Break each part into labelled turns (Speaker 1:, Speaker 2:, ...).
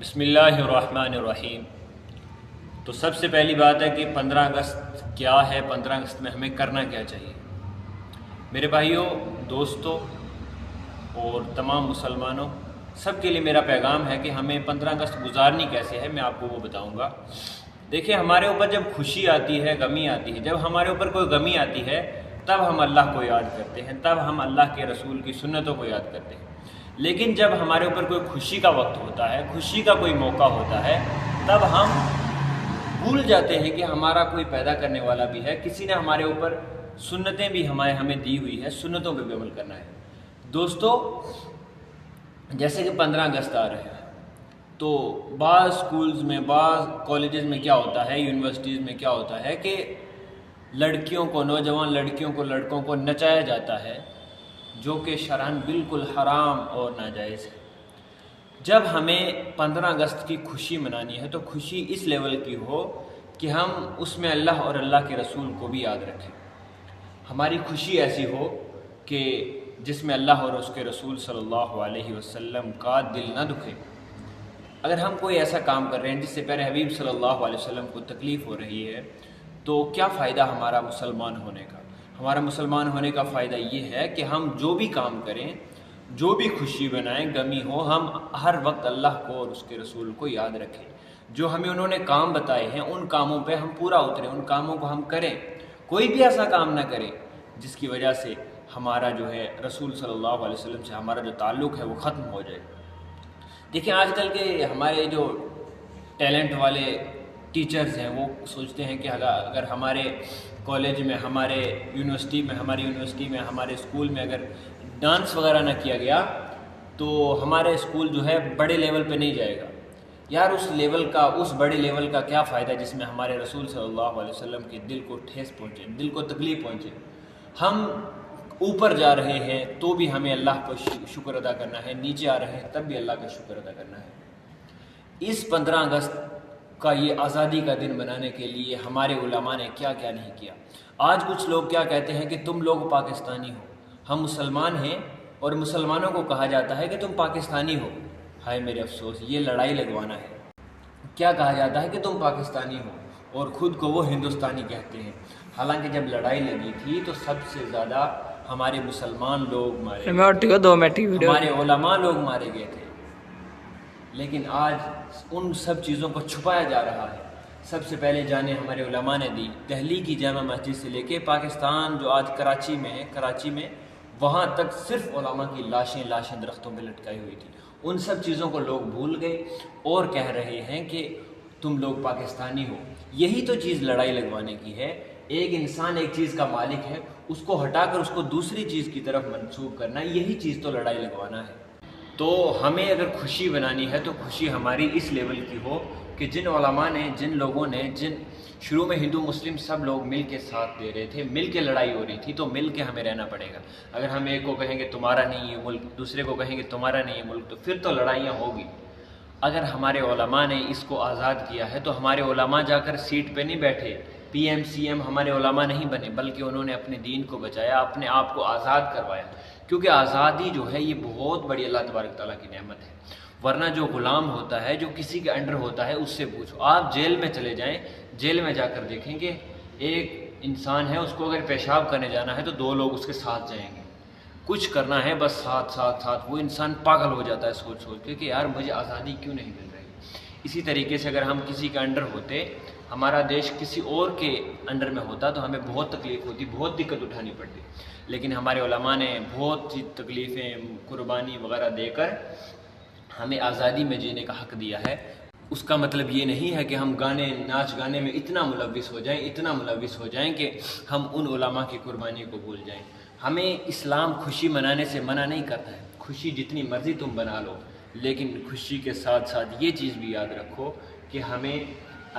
Speaker 1: بسم اللہ الرحمن الرحیم۔ تو سب سے پہلی بات ہے کہ 15 اگست کیا ہے، 15 اگست میں ہمیں کرنا کیا چاہیے۔ میرے بھائیوں، دوستوں اور تمام مسلمانوں سب کے لیے میرا پیغام ہے کہ ہمیں 15 اگست گزارنی کیسے ہے، میں آپ کو وہ بتاؤں گا۔ دیکھیں، ہمارے اوپر جب خوشی آتی ہے، غمی آتی ہے، جب ہمارے اوپر کوئی غمی آتی ہے تب ہم اللہ کو یاد کرتے ہیں، تب ہم اللہ کے رسول کی سنتوں کو یاد کرتے ہیں۔ لیکن جب ہمارے اوپر کوئی خوشی کا وقت ہوتا ہے، خوشی کا کوئی موقع ہوتا ہے، تب ہم بھول جاتے ہیں کہ ہمارا کوئی پیدا کرنے والا بھی ہے، کسی نے ہمارے اوپر سنتیں بھی ہمیں دی ہوئی ہے، سنتوں پہ بھی عمل کرنا ہے۔ دوستو، جیسے کہ 15 اگست آ رہے ہیں تو بعض سکولز میں، بعض کالجز میں کیا ہوتا ہے، یونیورسٹیز میں کیا ہوتا ہے کہ لڑکیوں کو، نوجوان لڑکیوں کو، لڑکوں کو نچایا جاتا ہے، جو کہ شرعاً بالکل حرام اور ناجائز ہے۔ جب ہمیں 15 اگست کی خوشی منانی ہے تو خوشی اس لیول کی ہو کہ ہم اس میں اللہ اور اللہ کے رسول کو بھی یاد رکھیں۔ ہماری خوشی ایسی ہو کہ جس میں اللہ اور اس کے رسول صلی اللہ علیہ وسلم کا دل نہ دکھے۔ اگر ہم کوئی ایسا کام کر رہے ہیں جس سے پیارے حبیب صلی اللہ علیہ وسلم کو تکلیف ہو رہی ہے تو کیا فائدہ ہمارا مسلمان ہونے کا؟ ہمارا مسلمان ہونے کا فائدہ یہ ہے کہ ہم جو بھی کام کریں، جو بھی خوشی بنائیں، غمی ہو، ہم ہر وقت اللہ کو اور اس کے رسول کو یاد رکھیں۔ جو ہمیں انہوں نے کام بتائے ہیں ان کاموں پہ ہم پورا اتریں، ان کاموں کو ہم کریں۔ کوئی بھی ایسا کام نہ کریں جس کی وجہ سے ہمارا جو ہے رسول صلی اللہ علیہ وسلم سے ہمارا جو تعلق ہے وہ ختم ہو جائے۔ دیکھیں، آج کل کے ہمارے جو ٹیلنٹ والے ٹیچرز ہیں وہ سوچتے ہیں کہ اگر ہمارے کالج میں، ہمارے یونیورسٹی میں، ہمارے اسکول میں اگر ڈانس وغیرہ نہ کیا گیا تو ہمارے اسکول جو ہے بڑے لیول پہ نہیں جائے گا۔ یار، اس بڑے لیول کا کیا فائدہ جس میں ہمارے رسول صلی اللہ علیہ وسلم کے دل کو ٹھیس پہنچے، دل کو تکلیف پہنچے۔ ہم اوپر جا رہے ہیں تو بھی ہمیں اللہ کو شکر ادا کرنا ہے، نیچے آ رہے ہیں تب بھی اللہ کا شکر ادا کرنا ہے۔ اس 15 اگست کا یہ آزادی کا دن بنانے کے لیے ہمارے علماء نے کیا کیا نہیں کیا۔ آج کچھ لوگ کیا کہتے ہیں کہ تم لوگ پاکستانی ہو، ہم مسلمان ہیں اور مسلمانوں کو کہا جاتا ہے کہ تم پاکستانی ہو۔ ہائے میرے افسوس، یہ لڑائی لگوانا ہے۔ کیا کہا جاتا ہے کہ تم پاکستانی ہو اور خود کو وہ ہندوستانی کہتے ہیں، حالانکہ جب لڑائی لگی تھی تو سب سے زیادہ ہمارے مسلمان لوگ مارے گئے، ہمارے علماء لوگ مارے گئے تھے۔ لیکن آج ان سب چیزوں کو چھپایا جا رہا ہے۔ سب سے پہلے جانیں ہمارے علماء نے دی، دہلی کی جامع مسجد سے لے کے پاکستان جو آج کراچی میں ہے، کراچی میں وہاں تک صرف علماء کی لاشیں درختوں پہ لٹکائی ہوئی تھی۔ ان سب چیزوں کو لوگ بھول گئے اور کہہ رہے ہیں کہ تم لوگ پاکستانی ہو۔ یہی تو چیز لڑائی لگوانے کی ہے۔ ایک انسان ایک چیز کا مالک ہے، اس کو ہٹا کر اس کو دوسری چیز کی طرف منسوب کرنا، یہی چیز تو لڑائی لگوانا ہے۔ تو ہمیں اگر خوشی بنانی ہے تو خوشی ہماری اس لیول کی ہو کہ جن علماء نے، جن لوگوں نے، شروع میں ہندو مسلم سب لوگ مل کے ساتھ دے رہے تھے، مل کے لڑائی ہو رہی تھی، تو مل کے ہمیں رہنا پڑے گا۔ اگر ہم ایک کو کہیں گے تمہارا نہیں یہ ملک، دوسرے کو کہیں گے تمہارا نہیں یہ ملک، تو پھر تو لڑائیاں ہوگی۔ اگر ہمارے علماء نے اس کو آزاد کیا ہے تو ہمارے علماء جا کر سیٹ پہ نہیں بیٹھے، پی ایم سی ایم ہمارے علماء نہیں بنے، بلکہ انہوں نے اپنے دین کو بچایا، اپنے آپ کو آزاد کروایا۔ کیونکہ آزادی جو ہے یہ بہت بڑی اللہ تبارک تعالیٰ کی نعمت ہے۔ ورنہ جو غلام ہوتا ہے، جو کسی کے انڈر ہوتا ہے، اس سے پوچھو۔ آپ جیل میں چلے جائیں، جیل میں جا کر دیکھیں کہ ایک انسان ہے، اس کو اگر پیشاب کرنے جانا ہے تو 2 لوگ اس کے ساتھ جائیں گے۔ کچھ کرنا ہے بس ساتھ، وہ انسان پاگل ہو جاتا ہے سوچ کے کہ یار مجھے آزادی کیوں نہیں مل رہی۔ اسی طریقے سے اگر ہم کسی کے انڈر ہوتے، ہمارا دیش کسی اور کے انڈر میں ہوتا تو ہمیں بہت تکلیف ہوتی، بہت دقت اٹھانی پڑتی۔ لیکن ہمارے علماء نے بہت سی تکلیفیں، قربانی وغیرہ دے کر ہمیں آزادی میں جینے کا حق دیا ہے۔ اس کا مطلب یہ نہیں ہے کہ ہم ناچ گانے میں اتنا ملوث ہو جائیں کہ ہم ان علماء کی قربانی کو بھول جائیں۔ ہمیں اسلام خوشی منانے سے منع نہیں کرتا ہے، خوشی جتنی مرضی تم بنا لو، لیکن خوشی کے ساتھ ساتھ یہ چیز بھی یاد رکھو کہ ہمیں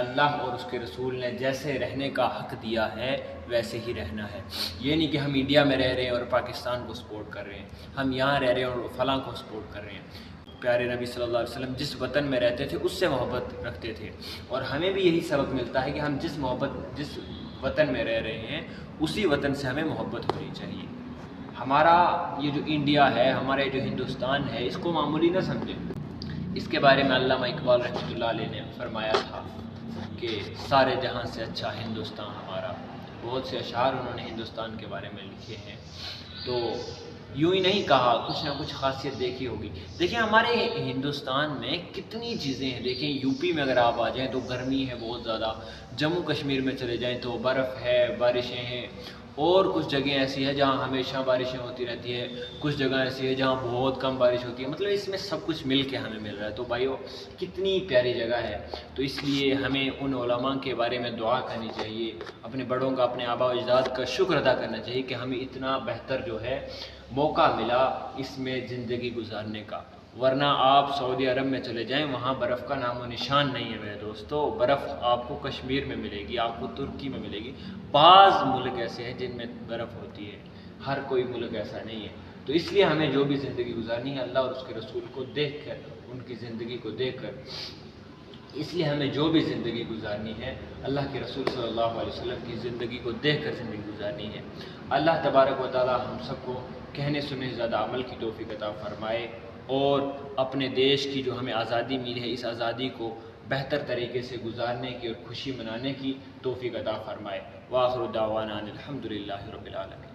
Speaker 1: اللہ اور اس کے رسول نے جیسے رہنے کا حق دیا ہے ویسے ہی رہنا ہے۔ یہ نہیں کہ ہم انڈیا میں رہ رہے ہیں اور پاکستان کو سپورٹ کر رہے ہیں، ہم یہاں رہ رہے ہیں اور فلاں کو سپورٹ کر رہے ہیں۔ پیارے نبی صلی اللہ علیہ وسلم جس وطن میں رہتے تھے اس سے محبت رکھتے تھے، اور ہمیں بھی یہی سبق ملتا ہے کہ ہم جس وطن میں رہ رہے ہیں اسی وطن سے ہمیں محبت ہونی چاہیے۔ ہمارا یہ جو انڈیا ہے، ہمارا جو ہندوستان ہے، اس کو معمولی نہ سمجھیں۔ اس کے بارے میں علامہ اقبال رحمۃ اللہ علیہ نے فرمایا تھا کہ سارے جہاں سے اچھا ہندوستان ہمارا. بہت سے اشعار انہوں نے ہندوستان کے بارے میں لکھے ہیں. تو یوں ہی نہیں کہا، کچھ نہ کچھ خاصیت دیکھی ہوگی. دیکھیں ہمارے ہندوستان میں کتنی چیزیں ہیں. دیکھیں یو پی میں اگر آپ آ جائیں تو گرمی ہے بہت زیادہ، جموں کشمیر میں چلے جائیں تو برف ہے، بارشیں ہیں، اور کچھ جگہیں ایسی ہیں جہاں ہمیشہ بارشیں ہوتی رہتی ہے، کچھ جگہ ایسی ہے جہاں بہت کم بارش ہوتی ہے. مطلب اس میں سب کچھ مل کے ہمیں مل رہا ہے. تو بھائیو کتنی پیاری جگہ ہے. تو اس لیے ہمیں ان علماء کے بارے میں دعا کرنی چاہیے، اپنے بڑوں کا، اپنے آباء و اجداد کا شکر ادا کرنا چاہیے کہ ہمیں اتنا بہتر جو ہے موقع ملا اس میں زندگی گزارنے کا. ورنہ آپ سعودی عرب میں چلے جائیں، وہاں برف کا نام و نشان نہیں ہے میرے دوستو. برف آپ کو کشمیر میں ملے گی، آپ کو ترکی میں ملے گی. بعض ملک ایسے ہیں جن میں برف ہوتی ہے، ہر کوئی ملک ایسا نہیں ہے. تو اس لیے ہمیں جو بھی زندگی گزارنی ہے اللہ اور اس کے رسول کو دیکھ کر، ان کی زندگی کو دیکھ کر، اس لیے ہمیں جو بھی زندگی گزارنی ہے اللہ کے رسول صلی اللہ علیہ وسلم کی زندگی کو دیکھ کر زندگی گزارنی ہے. اللہ تبارک و تعالی ہم سب کو کہنے سننے سے زیادہ عمل کی توفیق عطا فرمائے، اور اپنے دیش کی جو ہمیں آزادی ملی ہے اس آزادی کو بہتر طریقے سے گزارنے کی اور خوشی منانے کی توفیق عطا فرمائے. وآخر دعوانا الحمدللہ رب العالمین.